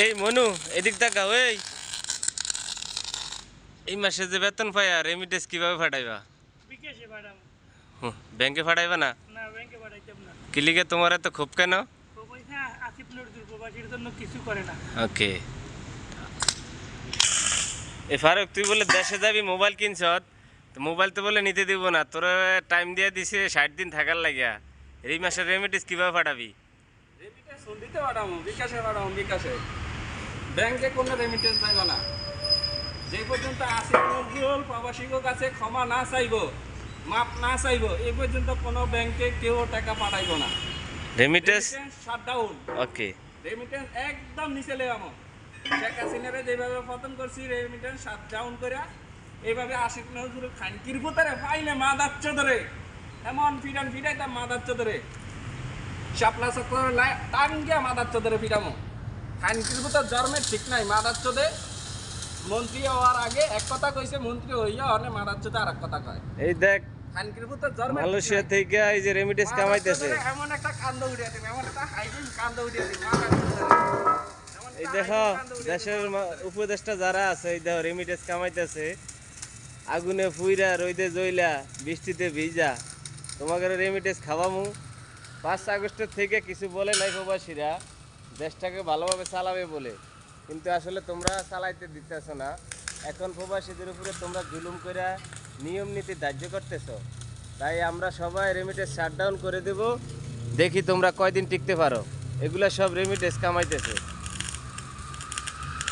এই মনু এদিক তাকাও। এই মাসে যে বেতন পাই আর রেমিটেন্স কিভাবে পাঠাইবা? বিকাশে পাঠাবো। ব্যাংকে পাঠাইবা না? না, ব্যাংকে পাঠাইতাম না। কিলিকে তোমার এত খুব কেন? প্রবাসীরা আসিফ নজরুল প্রবাসীর জন্য কিছু করে না। ওকে। এ ফারুক, তুই বলে দেশে যাবি, মোবাইল কিনছ, তো মোবাইল তো বলে নিতে দিব না, তোর টাইম দিয়ে দিছে 60 দিন থাকার লাগিয়া। এই মাসের রেমিটেন্স কিভাবে পাঠাবি? রেমিটেন্স দিতে পাঠাবো, বিকাশে পাঠাবো, বিকাশে। ব্যাংকে কোনো রেমিটেন্স চাইব না। যে পর্যন্ত আসিফ নজরুল প্রবাসীর কাছে ক্ষমা না চাইব, মাপ না চাইব, এই পর্যন্ত কোনো ব্যাংকে কেউ টাকা পাঠাইব না। Remittance shutdown. ওকে। রেমিটেন্স একদম নিচে লেগামো। শেখ হাসিনারে যেভাবে পতন করছি, রেমিটেন্স শাটডাউন করে এইভাবে আসিফ নজরুল খানকির ভিতরে ফাইলে মাদাচ্ছ ধরে এমন ফিডান ফিডাইতাম মাদাচ্ছ ধরে শাপলা চক্র টান গিয়া মাদাচ্ছ ধরে ফিডামো। খানকির ভিতর জন্মের ঠিক নাই মাদাচ্ছ দে। মন্ত্রী হওয়ার আগে এক কথা কইছে, মন্ত্রী হইয়া অনেক মাদাচ্ছ দে আর এক কথা কয়। এই দেখ, খানকির ভিতর জন্মের মালয়েশিয়া থেকে এই যে রেমিটেন্স কামাইতেছে, এমন একটা কান্দ উঠিয়ে দিবে, এমন একটা হাইজিন কান্দ উঠিয়ে দিবে মাদাচ্ছ ধরে। এই দেখো দেশের উপদেষ্টা যারা আছে, এই দেখো রেমিটেন্স কামাইতেছে, আগুনে ফুইরা, রইদে জইলা, বৃষ্টিতে ভিজা, তোমাকে রেমিটেন্স খাওয়ামু। 5 আগস্টের থেকে কিছু বলে নাই প্রবাসীরা, দেশটাকে ভালোভাবে চালাবে বলে, কিন্তু আসলে তোমরা চালাইতে দিতেছ না। এখন প্রবাসীদের উপরে তোমরা জুলুম করে নিয়ম নীতি ধার্য করতেছ। তাই আমরা সবাই রেমিটেন্স শাটডাউন করে দেব, দেখি তোমরা কয়দিন টিকতে পারো। এগুলা সব রেমিটেন্স কামাইতেছে।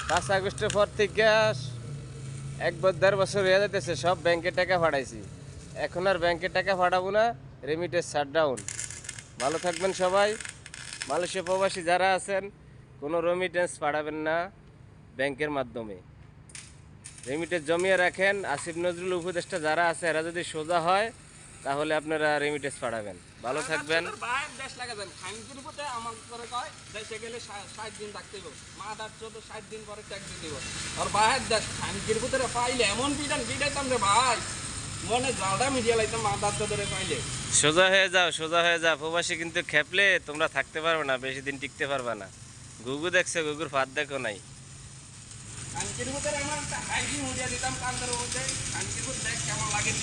5 আগস্টের পর থেকে 1-1.5 বছর হয়ে যেতেছে, সব ব্যাংকে টাকা পাঠাইছি। এখন আর ব্যাংকে টাকা পাঠাবো না, রেমিটেন্স শাটডাউন। ভালো থাকবেন সবাই। মালয়েশিয়া প্রবাসী যারা আছেন, কোনো রেমিটেন্স পাঠাবেন না ব্যাংকের মাধ্যমে, রেমিটেন্স জমিয়ে রাখেন। আসিফ নজরুল উপদেষ্টা যারা আছে, এরা যদি সোজা হয় তাহলে আপনারা রেমিটেন্স পাঠাবেন। ভালো থাকবেন। দেশ লাগে যান খানকির উপরে আমার করে কয় দেশে গেলে 60 দিন থাকতে হবে, মা দাঁত 60 দিন পরে ট্যাক্স দিতে হবে। আর বাইরের দেশ খানকির ভিতরে পাইলে এমন পিটান পিটাইতাম রে ভাই, মনে জালটা মিডিয়া লাইতাম মা দাঁত ধরে পাইলে। সোজা হয়ে যাও, সোজা হয়ে যাও। প্রবাসী কিন্তু খেপলে তোমরা থাকতে পারবে না, বেশি দিন টিকতে পারবে না। গুগু দেখছে, গুগুর ফাঁদ দেখো নাই। খানকির ভিতরে আমার একটা হাইজিন উড়িয়ে দিতাম কান্দার মধ্যে, খানকির ভিতরে দেখ কেমন লাগে।